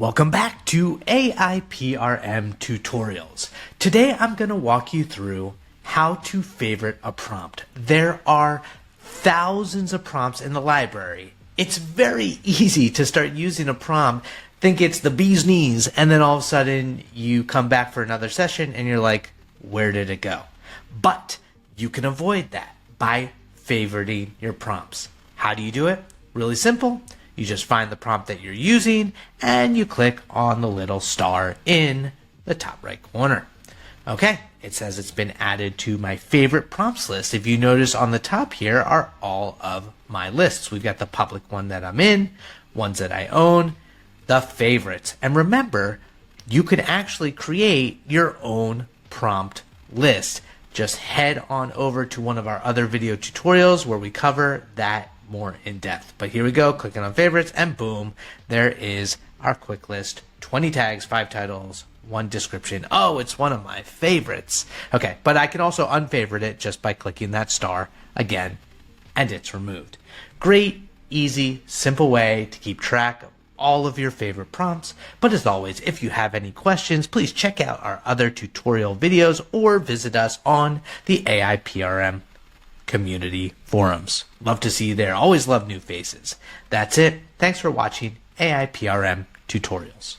Welcome back to AIPRM tutorials. Today I'm going to walk you through how to favorite a prompt. There are thousands of prompts in the library. It's very easy to start using a prompt, think it's the bee's knees, and then all of a sudden you come back for another session and you're like, where did it go? But you can avoid that by favoriting your prompts. How do you do it? Really simple. You just find the prompt that you're using and you click on the little star in the top right corner. Okay, it says it's been added to my favorite prompts list. If you notice on the top here are all of my lists. We've got the public one that I'm in, ones that I own, the favorites. And remember, you can actually create your own prompt list. Just head on over to one of our other video tutorials where we cover that more in depth. But here we go, clicking on favorites, and boom, there is our quick list. 20 tags, 5 titles, 1 description. Oh, it's one of my favorites. Okay, but I can also unfavorite it just by clicking that star again, and it's removed. Great, easy, simple way to keep track of all of your favorite prompts. But as always, if you have any questions, please check out our other tutorial videos or visit us on the AIPRM community forums. Love to see you there. Always love new faces. That's it. Thanks for watching AIPRM tutorials.